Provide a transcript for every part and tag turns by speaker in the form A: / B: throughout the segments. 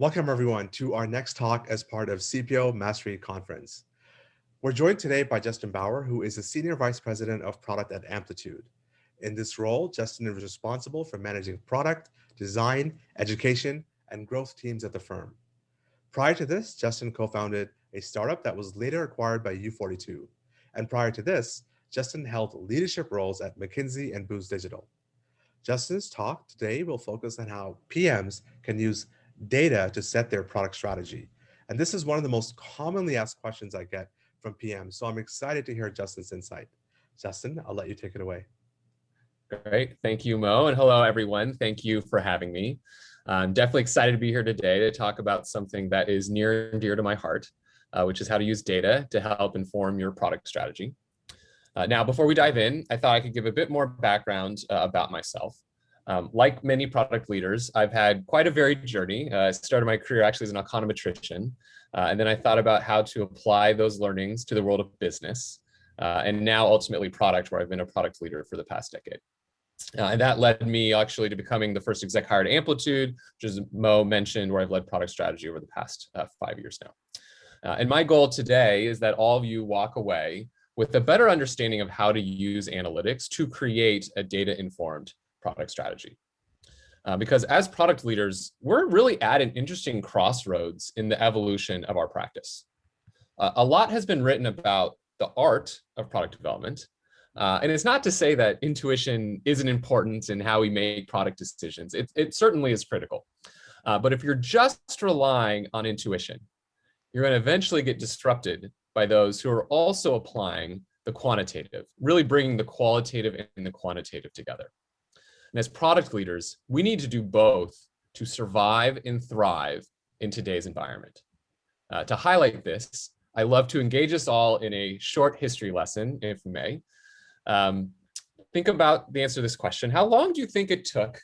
A: Welcome everyone to our next talk as part of CPO Mastery Conference. We're joined today by Justin Baur, who is the Senior Vice President of Product at Amplitude. In this role, Justin is responsible for managing product, design, education, and growth teams at the firm. Prior to this, Justin co-founded a startup that was later acquired by U42. And prior to this, Justin held leadership roles at McKinsey and Booz Digital. Justin's talk today will focus on how PMs can use data to set their product strategy. And this is one of the most commonly asked questions I get from PMs. So I'm excited to hear Justin's insight. Justin, I'll let you take it away.
B: Great. Thank you, Mo. And hello, everyone. Thank you for having me. I'm definitely excited to be here today to talk about something that is near and dear to my heart, which is how to use data to help inform your product strategy. Now, before we dive in, I thought I could give a bit more background about myself. Like many product leaders, I've had quite a varied journey. I started my career actually as an econometrician, and then I thought about how to apply those learnings to the world of business, and now ultimately product, where I've been a product leader for the past decade. And that led me actually to becoming the first exec hired at Amplitude, which as Mo mentioned, where I've led product strategy over the past 5 years now. And my goal today is that all of you walk away with a better understanding of how to use analytics to create a data-informed product strategy. Because as product leaders, we're really at an interesting crossroads in the evolution of our practice. A lot has been written about the art of product development. And it's not to say that intuition isn't important in how we make product decisions. It certainly is critical. But if you're just relying on intuition, you're going to eventually get disrupted by those who are also applying the quantitative, really bringing the qualitative and the quantitative together. And as product leaders, we need to do both to survive and thrive in today's environment. To highlight this, I love to engage us all in a short history lesson, if we may. Think about the answer to this question. How long do you think it took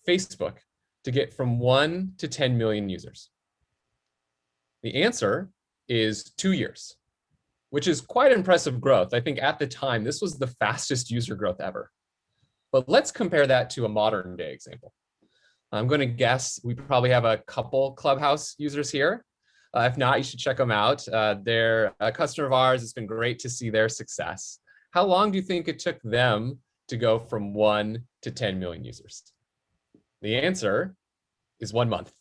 B: Facebook to get from 1 to 10 million users? The answer is 2 years, which is quite impressive growth. I think at the time, this was the fastest user growth ever. But let's compare that to a modern day example. I'm going to guess we probably have a couple Clubhouse users here. If not, you should check them out. They're a customer of ours. It's been great to see their success. How long do you think it took them to go from 1 to 10 million users? The answer is 1 month.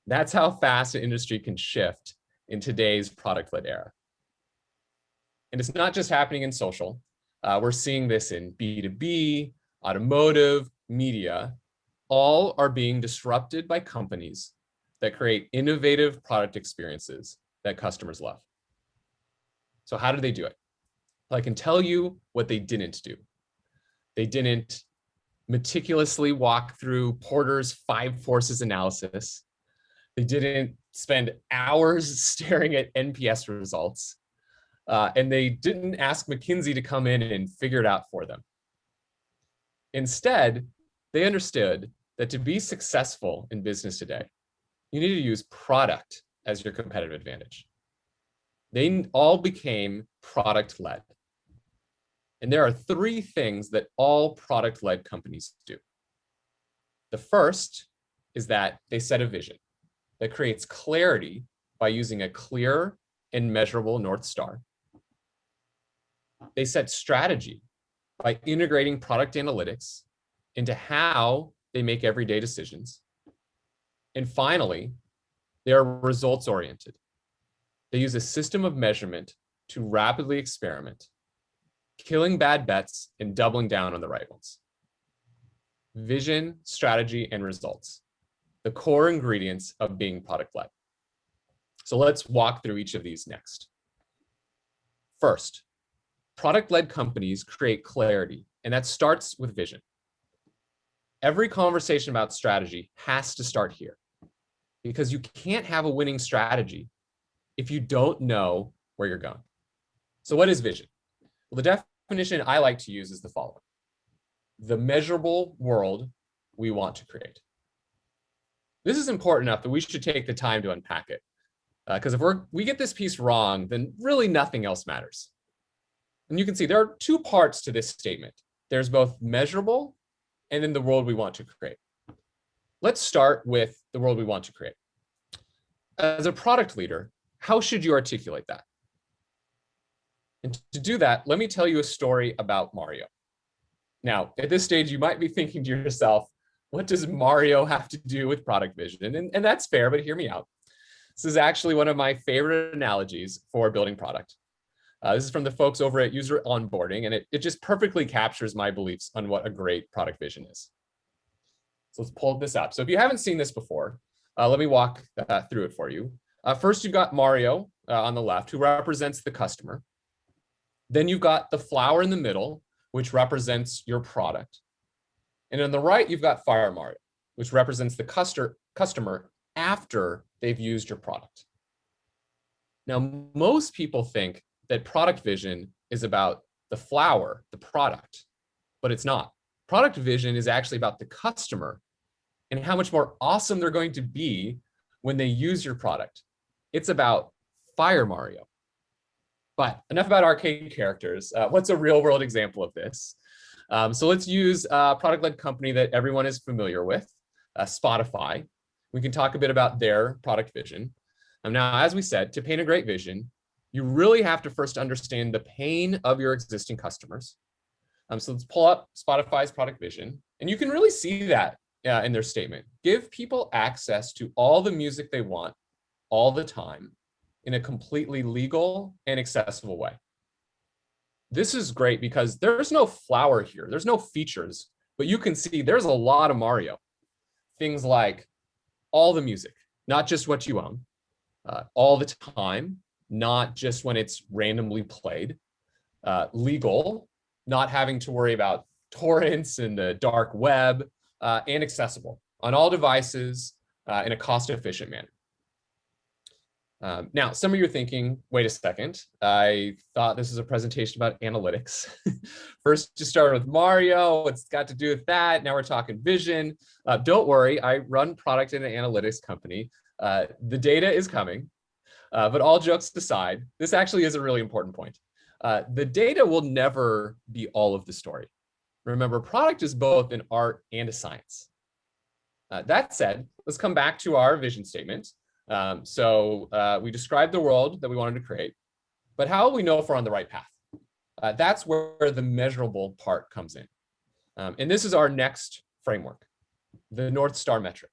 B: That's how fast an industry can shift in today's product-led era. And it's not just happening in social. We're seeing this in B2B, automotive, media. All are being disrupted by companies that create innovative product experiences that customers love. So how do they do it? Well, I can tell you what they didn't do. They didn't meticulously walk through Porter's 5 forces analysis. They didn't spend hours staring at NPS results. And they didn't ask McKinsey to come in and figure it out for them. Instead, they understood that to be successful in business today, you need to use product as your competitive advantage. They all became product-led. And there are 3 things that all product-led companies do. The first is that they set a vision that creates clarity by using a clear and measurable North Star. They set strategy by integrating product analytics into how they make everyday decisions. And finally, they are results-oriented. They use a system of measurement to rapidly experiment, killing bad bets and doubling down on the right ones. Vision, strategy, and results, the core ingredients of being product-led. So let's walk through each of these next. First, product-led companies create clarity, and that starts with vision. Every conversation about strategy has to start here, because you can't have a winning strategy if you don't know where you're going. So what is vision? Well, the definition I like to use is the following: the measurable world we want to create. This is important enough that we should take the time to unpack it. Because if we get this piece wrong, then really nothing else matters. And you can see there are 2 parts to this statement. There's both measurable and then the world we want to create. Let's start with the world we want to create. As a product leader, how should you articulate that? And to do that, let me tell you a story about Mario. Now, at this stage, you might be thinking to yourself, what does Mario have to do with product vision? And that's fair, but hear me out. This is actually one of my favorite analogies for building product. This is from the folks over at User Onboarding, and it just perfectly captures my beliefs on what a great product vision is. So let's pull this up. So if you haven't seen this before, let me walk through it for you. First, you've got Mario on the left, who represents the customer. Then you've got the flower in the middle, which represents your product. And on the right, you've got Fire Mario, which represents the customer after they've used your product. Now, most people think that product vision is about the flower, the product, but it's not. Product vision is actually about the customer and how much more awesome they're going to be when they use your product. It's about Fire Mario. But enough about arcade characters. What's a real world example of this? So let's use a product-led company that everyone is familiar with, Spotify. We can talk a bit about their product vision. Now, as we said, to paint a great vision, you really have to first understand the pain of your existing customers. So let's pull up Spotify's product vision, and you can really see that in their statement. Give people access to all the music they want all the time in a completely legal and accessible way. This is great because there's no flower here. There's no features, but you can see there's a lot of Mario. Things like all the music, not just what you own, all the time, not just when it's randomly played, legal, not having to worry about torrents and the dark web, and accessible on all devices in a cost-efficient manner. Now, some of you are thinking, wait a second, I thought this was a presentation about analytics. First, you started with Mario, what's got to do with that? Now we're talking vision. Don't worry, I run product in an analytics company. The data is coming, but all jokes aside, this actually is a really important point. The data will never be all of the story. Remember, product is both an art and a science. That said, let's come back to our vision statement. We described the world that we wanted to create, but how will we know if we're on the right path? That's where the measurable part comes in. And this is our next framework, the North Star metric.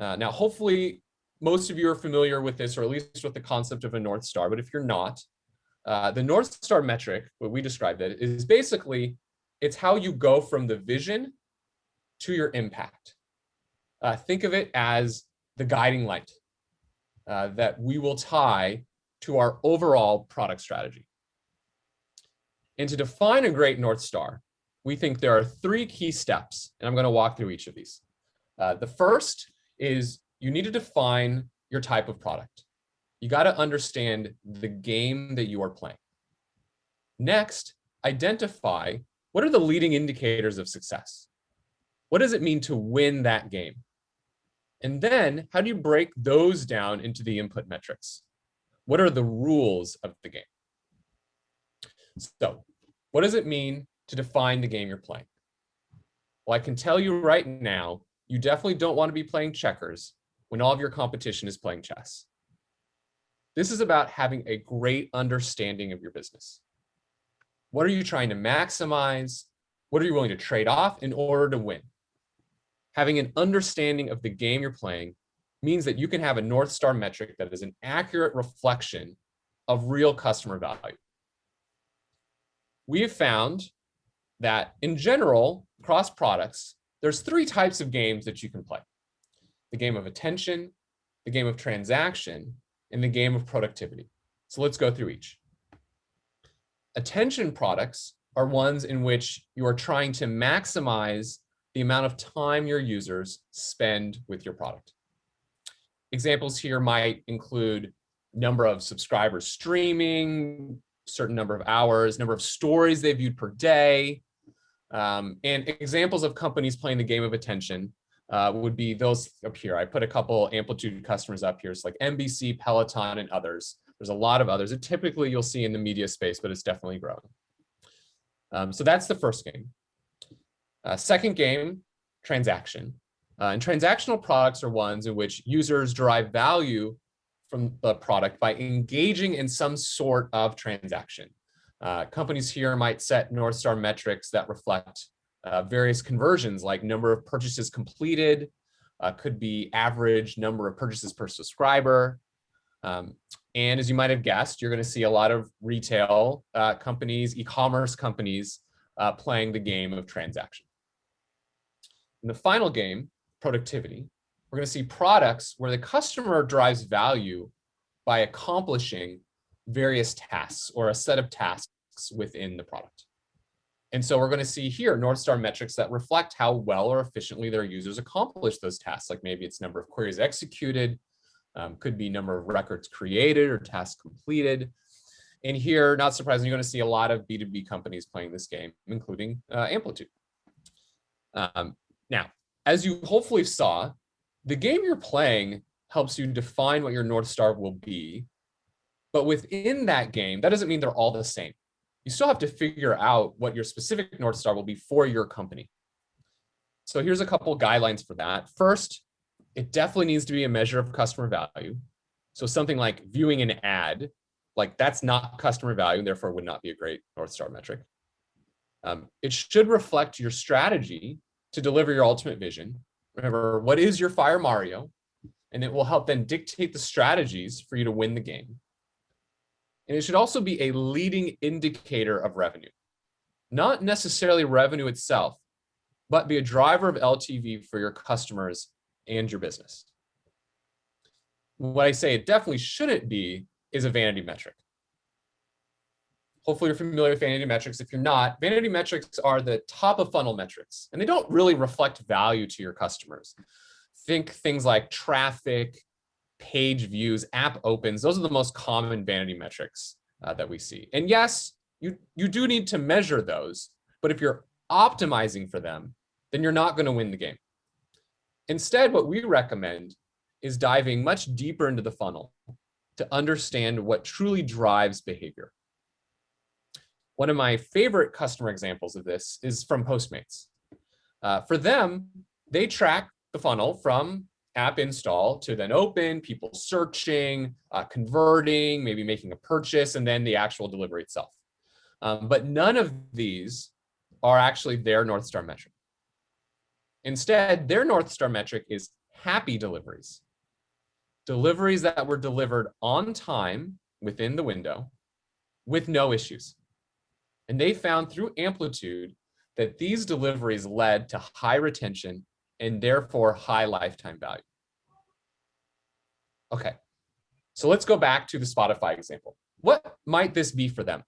B: Now, hopefully, most of you are familiar with this, or at least with the concept of a North Star, but if you're not, the North Star metric, what we described it, is basically, it's how you go from the vision to your impact. Think of it as the guiding light that we will tie to our overall product strategy. And to define a great North Star, we think there are 3 key steps, and I'm going to walk through each of these. The first is you need to define your type of product. You got to understand the game that you are playing. Next, identify what are the leading indicators of success. What does it mean to win that game? And then how do you break those down into the input metrics? What are the rules of the game? So what does it mean to define the game you're playing? Well, I can tell you right now, you definitely don't want to be playing checkers when all of your competition is playing chess. This is about having a great understanding of your business. What are you trying to maximize? What are you willing to trade off in order to win? Having an understanding of the game you're playing means that you can have a North Star metric that is an accurate reflection of real customer value. We have found that in general, across products, there's 3 types of games that you can play. The game of attention, the game of transaction, and the game of productivity. So let's go through each. Attention products are ones in which you are trying to maximize the amount of time your users spend with your product. Examples here might include number of subscribers streaming, certain number of hours, number of stories they viewed per day. And examples of companies playing the game of attention would be those up here. I put a couple Amplitude customers up here. It's like NBC, Peloton, and others. There's a lot of others that typically you'll see in the media space, but it's definitely growing. So that's the first game. Second game, transaction. And transactional products are ones in which users derive value from the product by engaging in some sort of transaction. Companies here might set North Star metrics that reflect various conversions, like number of purchases completed, could be average number of purchases per subscriber. And as you might have guessed, you're going to see a lot of retail companies, e-commerce companies playing the game of transaction. In the final game, productivity, we're going to see products where the customer drives value by accomplishing various tasks or a set of tasks within the product. And so we're going to see here North Star metrics that reflect how well or efficiently their users accomplish those tasks. Like maybe it's number of queries executed, could be number of records created or tasks completed. And here, not surprisingly, you're going to see a lot of B2B companies playing this game, including Amplitude. Now, as you hopefully saw, the game you're playing helps you define what your North Star will be. But within that game, that doesn't mean they're all the same. You still have to figure out what your specific North Star will be for your company. So here's a couple of guidelines for that. First, it definitely needs to be a measure of customer value. So something like viewing an ad, like that's not customer value, therefore would not be a great North Star metric. It should reflect your strategy to deliver your ultimate vision. Remember, what is your Fire Mario? And it will help then dictate the strategies for you to win the game. And it should also be a leading indicator of revenue, not necessarily revenue itself, but be a driver of LTV for your customers and your business. What I say it definitely shouldn't be is a vanity metric. Hopefully you're familiar with vanity metrics. If you're not, vanity metrics are the top of funnel metrics, and they don't really reflect value to your customers. Think things like traffic, page views, app opens. Those are the most common vanity metrics that we see. And yes, you do need to measure those, but if you're optimizing for them, then you're not going to win the game. Instead, what we recommend is diving much deeper into the funnel to understand what truly drives behavior. One of my favorite customer examples of this is from Postmates. For them, they track the funnel from app install to then open, people searching, converting, maybe making a purchase, and then the actual delivery itself. But none of these are actually their North Star metric. Instead, their North Star metric is happy deliveries. Deliveries that were delivered on time within the window with no issues. And they found through Amplitude that these deliveries led to high retention and therefore high lifetime value. Okay, so let's go back to the Spotify example. What might this be for them?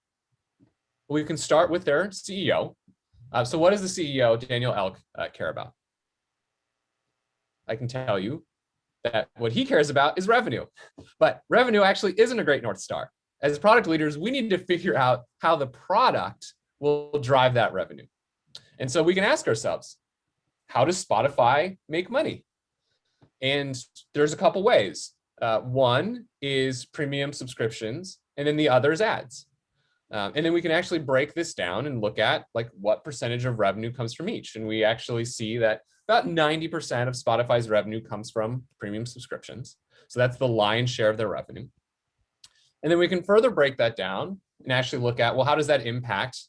B: Well, we can start with their CEO. So what does the CEO, Daniel Elk, care about? I can tell you that what he cares about is revenue, but revenue actually isn't a great North Star. As product leaders, we need to figure out how the product will drive that revenue. And so we can ask ourselves, how does Spotify make money? And there's a couple ways. One is premium subscriptions, and then the other is ads. And then we can actually break this down and look at like what percentage of revenue comes from each. And we actually see that about 90% of Spotify's revenue comes from premium subscriptions. So that's the lion's share of their revenue. And then we can further break that down and actually look at, well, how does that impact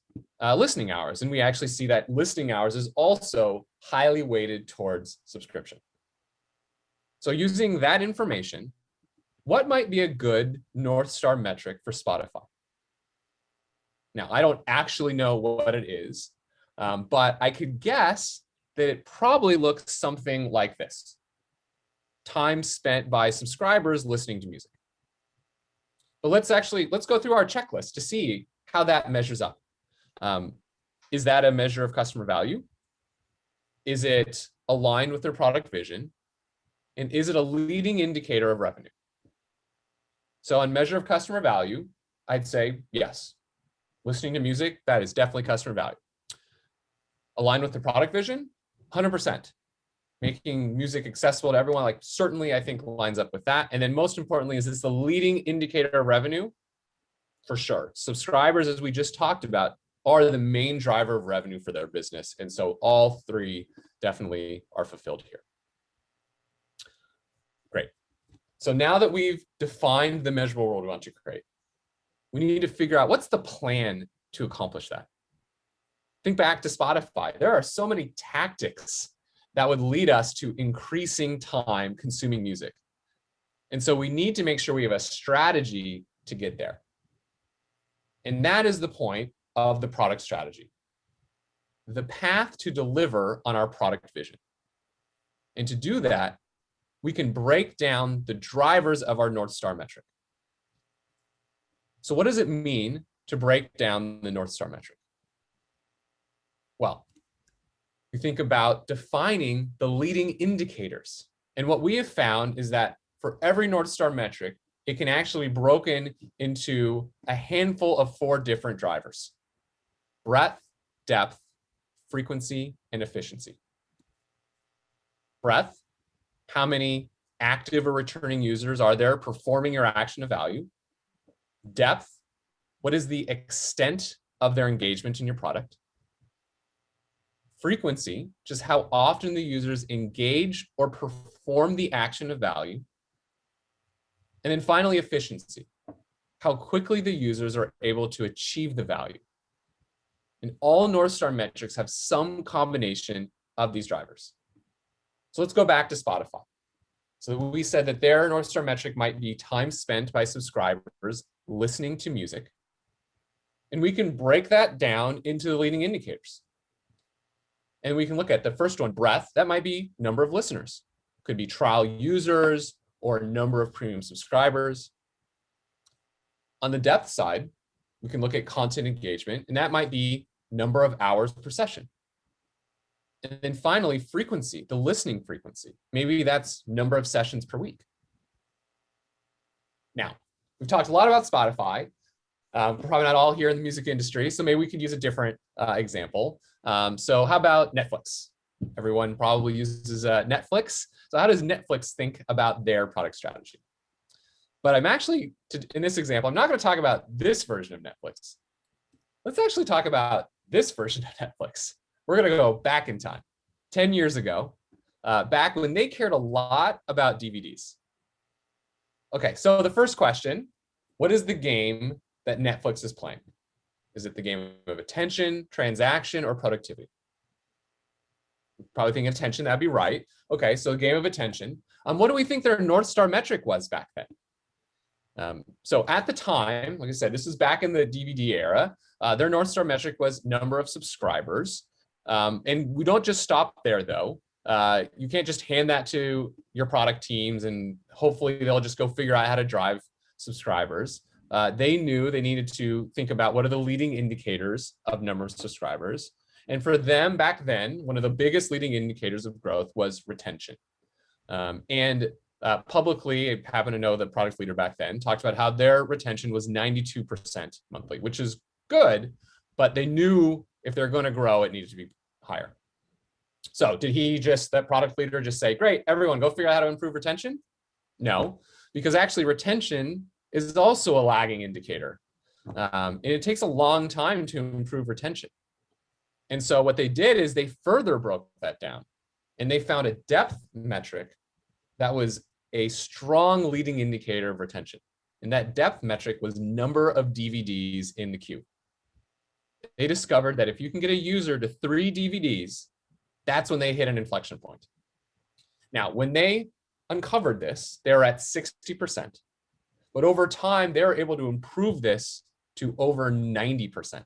B: listening hours? And we actually see that listening hours is also highly weighted towards subscription. So using that information, what might be a good North Star metric for Spotify? Now, I don't actually know what it is, but I could guess that it probably looks something like this. Time spent by subscribers listening to music. But let's go through our checklist to see how that measures up. Is that a measure of customer value? Is it aligned with their product vision? And is it a leading indicator of revenue? So on measure of customer value, I'd say yes. Listening to music, that is definitely customer value. Aligned with the product vision, 100%. Making music accessible to everyone, like certainly I think lines up with that. And then most importantly, is this the leading indicator of revenue? For sure. Subscribers, as we just talked about, are the main driver of revenue for their business. And so all three definitely are fulfilled here. So now that we've defined the measurable world we want to create, we need to figure out what's the plan to accomplish that. Think back to Spotify. There are so many tactics that would lead us to increasing time consuming music. And so we need to make sure we have a strategy to get there. And that is the point of the product strategy, the path to deliver on our product vision. And to do that, we can break down the drivers of our North Star metric. So what does it mean to break down the North Star metric? Well, we think about defining the leading indicators. And what we have found is that for every North Star metric, it can actually be broken into a handful of 4 different drivers: breadth, depth, frequency, and efficiency. Breadth, how many active or returning users are there performing your action of value? Depth, what is the extent of their engagement in your product? Frequency, just how often the users engage or perform the action of value. And then finally, efficiency, how quickly the users are able to achieve the value. And all North Star metrics have some combination of these drivers. So let's go back to Spotify. So we said that their North Star metric might be time spent by subscribers listening to music. And we can break that down into the leading indicators. And we can look at the first one, breadth. That might be number of listeners. Could be trial users or number of premium subscribers. On the depth side, we can look at content engagement, and that might be number of hours per session. And then finally, frequency, the listening frequency. Maybe that's number of sessions per week. Now, we've talked a lot about Spotify. We're probably not all here in the music industry, so maybe we could use a different example. So how about Netflix? Everyone probably uses Netflix. So how does Netflix think about their product strategy? But I'm actually, in this example, I'm not going to talk about this version of Netflix. Let's actually talk about this version of Netflix. We're going to go back in time, 10 years ago, back when they cared a lot about DVDs. Okay, so the first question, what is the game that Netflix is playing? Is it the game of attention, transaction, or productivity? Probably thinking attention, that'd be right. Okay, so game of attention. What do we think their North Star metric was back then? So at the time, like I said, this is back in the DVD era, their North Star metric was number of subscribers. And we don't just stop there though. You can't just hand that to your product teams and hopefully they'll just go figure out how to drive subscribers. They knew they needed to think about what are the leading indicators of number of subscribers. And for them back then, one of the biggest leading indicators of growth was retention. Publicly, I happen to know the product leader back then talked about how their retention was 92% monthly, which is good, but they knew if they're going to grow, it needed to be higher. So did that product leader just say, great, everyone go figure out how to improve retention? No, because actually retention is also a lagging indicator. And it takes a long time to improve retention. And so what they did is they further broke that down and they found a depth metric that was a strong leading indicator of retention. And that depth metric was number of DVDs in the queue. They discovered that if you can get a user to 3 DVDs, that's when they hit an inflection point. Now, when they uncovered this, they were at 60%. But over time, they were able to improve this to over 90%.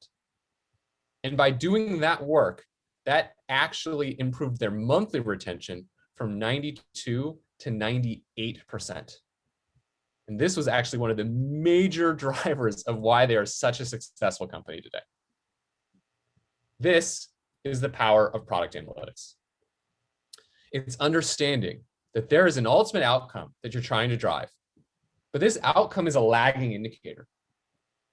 B: And by doing that work, that actually improved their monthly retention from 92 to 98%. And this was actually one of the major drivers of why they are such a successful company today. This is the power of product analytics. It's understanding that there is an ultimate outcome that you're trying to drive, but this outcome is a lagging indicator.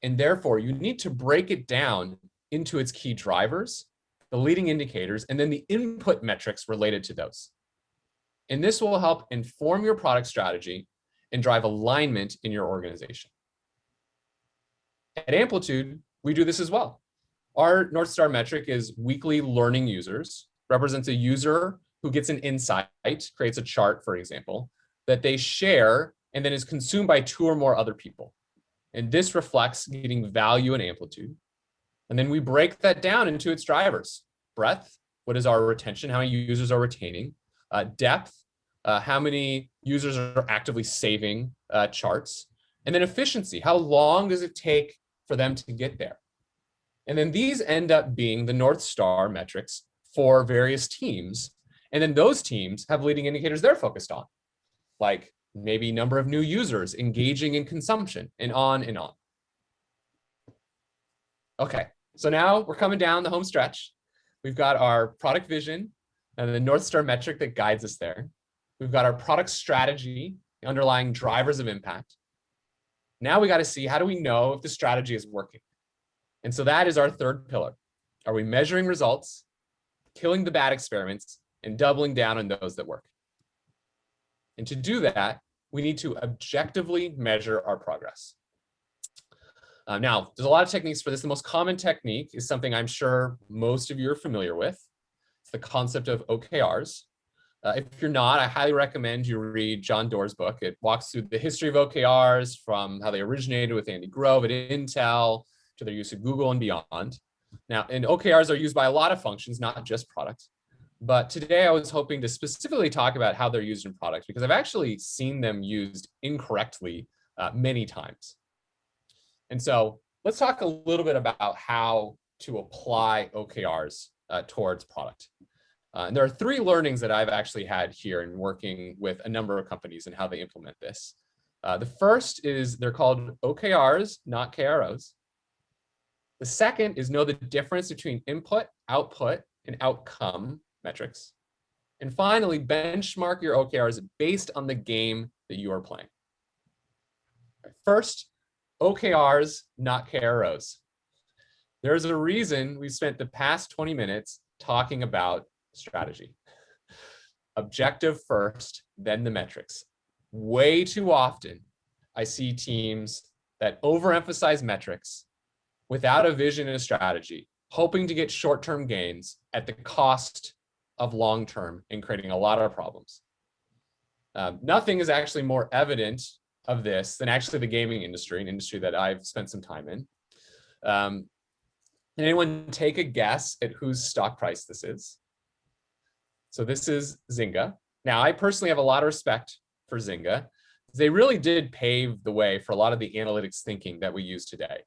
B: And therefore, you need to break it down into its key drivers, the leading indicators, and then the input metrics related to those. And this will help inform your product strategy and drive alignment in your organization. At Amplitude, we do this as well. Our North Star metric is weekly learning users, represents a user who gets an insight, creates a chart, for example, that they share and then is consumed by 2 or more other people. And this reflects getting value in Amplitude. And then we break that down into its drivers. Breadth, what is our retention? How many users are retaining? Depth, how many users are actively saving charts? And then efficiency, how long does it take for them to get there? And then these end up being the North Star metrics for various teams. And then those teams have leading indicators they're focused on, like maybe number of new users engaging in consumption, and on and on. Okay, so now we're coming down the home stretch. We've got our product vision and the North Star metric that guides us there. We've got our product strategy, the underlying drivers of impact. Now we got to see, how do we know if the strategy is working? And so that is our third pillar. Are we measuring results, killing the bad experiments, and doubling down on those that work? And to do that, we need to objectively measure our progress. Now, there's a lot of techniques for this. The most common technique is something I'm sure most of you are familiar with. It's the concept of OKRs. If you're not, I highly recommend you read John Doerr's book. It walks through the history of OKRs, from how they originated with Andy Grove at Intel to their use of Google and beyond. Now, and OKRs are used by a lot of functions, not just product. But today I was hoping to specifically talk about how they're used in products, because I've actually seen them used incorrectly many times. And so let's talk a little bit about how to apply OKRs towards product. And there are 3 learnings that I've actually had here in working with a number of companies and how they implement this. The first is they're called OKRs, not KROs. The second is know the difference between input, output, and outcome metrics. And finally, benchmark your OKRs based on the game that you are playing. First, OKRs, not KROs. There's a reason we spent the past 20 minutes talking about strategy. Objective first, then the metrics. Way too often, I see teams that overemphasize metrics without a vision and a strategy, hoping to get short-term gains at the cost of long-term and creating a lot of problems. Nothing is actually more evident of this than actually the gaming industry, an industry that I've spent some time in. Can anyone take a guess at whose stock price this is? So this is Zynga. Now, I personally have a lot of respect for Zynga. They really did pave the way for a lot of the analytics thinking that we use today.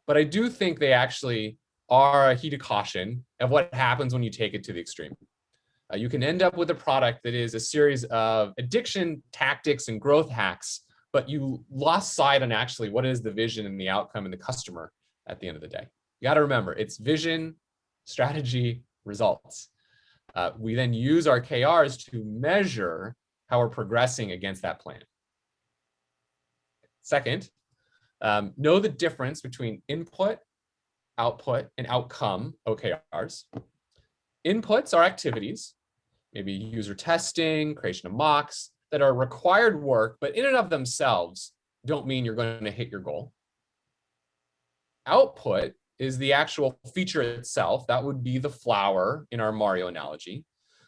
B: But I do think they actually are a heat of caution of what happens when you take it to the extreme. You can end up with a product that is a series of addiction tactics and growth hacks, but you lost sight on actually what is the vision and the outcome and the customer at the end of the day. You got to remember, it's vision, strategy, results. We then use our KRs to measure how we're progressing against that plan. Second, know the difference between input, output, and outcome OKRs. Inputs are activities, maybe user testing, creation of mocks, that are required work, but in and of themselves don't mean you're going to hit your goal. Output is the actual feature itself. That would be the flower in our Mario analogy.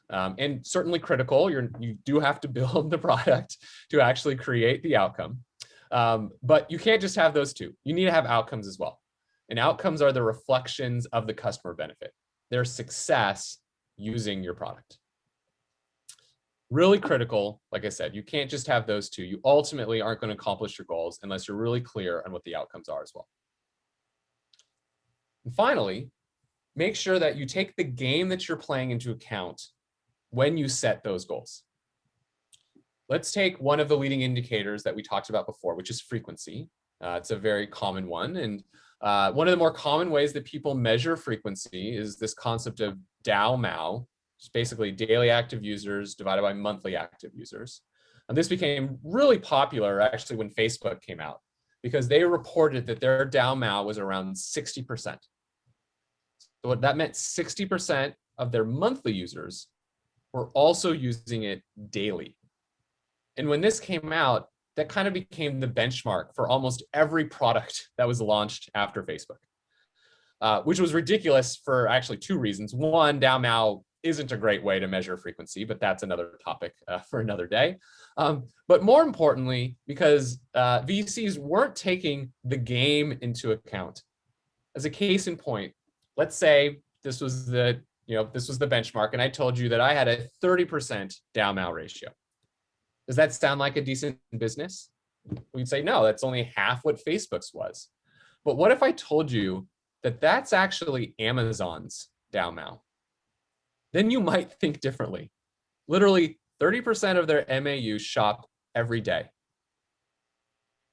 B: And certainly critical. You do have to build the product to actually create the outcome. But you can't just have those two. You need to have outcomes as well. And outcomes are the reflections of the customer benefit, their success using your product. Really critical. Like I said, you can't just have those two. You ultimately aren't going to accomplish your goals unless you're really clear on what the outcomes are as well. And finally, make sure that you take the game that you're playing into account when you set those goals. Let's take one of the leading indicators that we talked about before, which is frequency. It's a very common one. And one of the more common ways that people measure frequency is this concept of DAU/MAU, which is basically daily active users divided by monthly active users. And this became really popular actually when Facebook came out, because they reported that their DAU/MAU was around 60%. So what that meant, 60% of their monthly users were also using it daily. And when this came out, that kind of became the benchmark for almost every product that was launched after Facebook, which was ridiculous for actually two reasons. One, DAU/MAU isn't a great way to measure frequency, but that's another topic for another day. But more importantly, because VCs weren't taking the game into account. As a case in point, let's say this was the benchmark, and I told you that I had a 30% DAU/MAU ratio. Does that sound like a decent business? We'd say, no, that's only half what Facebook's was. But what if I told you that that's actually Amazon's DAU/MAU? Then you might think differently. Literally 30% of their MAU shop every day.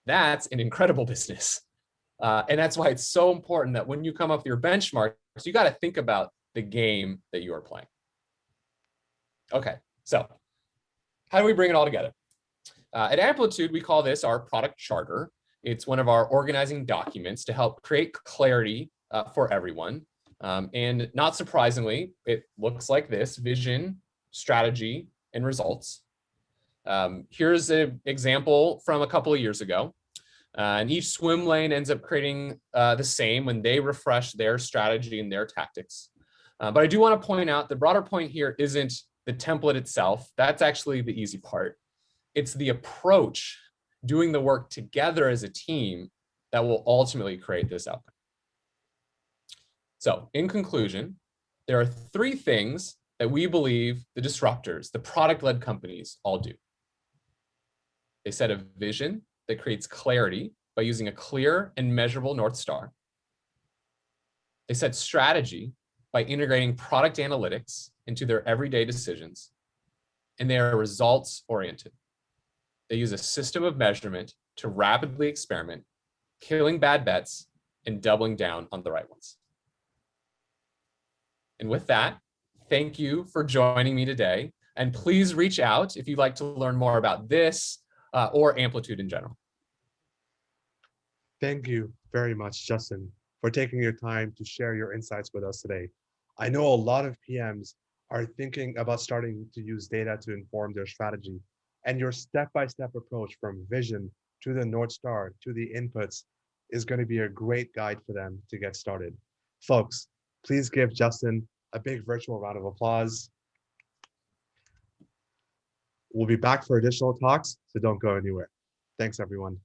B: That's an incredible business. And that's why it's so important that when you come up with your benchmarks, you got to think about the game that you are playing. Okay, so how do we bring it all together? At Amplitude, we call this our product charter. It's one of our organizing documents to help create clarity for everyone. And not surprisingly, it looks like this: vision, strategy, and results. Here's an example from a couple of years ago. And each swim lane ends up creating the same when they refresh their strategy and their tactics. But I do want to point out the broader point here isn't the template itself. That's actually the easy part. It's the approach, doing the work together as a team, that will ultimately create this outcome. So in conclusion, there are 3 things that we believe the disruptors, the product-led companies, all do. They set a vision that creates clarity by using a clear and measurable North Star. They set strategy by integrating product analytics into their everyday decisions. And they are results-oriented. They use a system of measurement to rapidly experiment, killing bad bets and doubling down on the right ones. And with that, thank you for joining me today. And please reach out if you'd like to learn more about this or Amplitude in general.
A: Thank you very much, Justin, for taking your time to share your insights with us today. I know a lot of PMs are thinking about starting to use data to inform their strategy, and your step-by-step approach from vision to the North Star to the inputs is going to be a great guide for them to get started. Folks, please give Justin a big virtual round of applause. We'll be back for additional talks, so don't go anywhere. Thanks, everyone.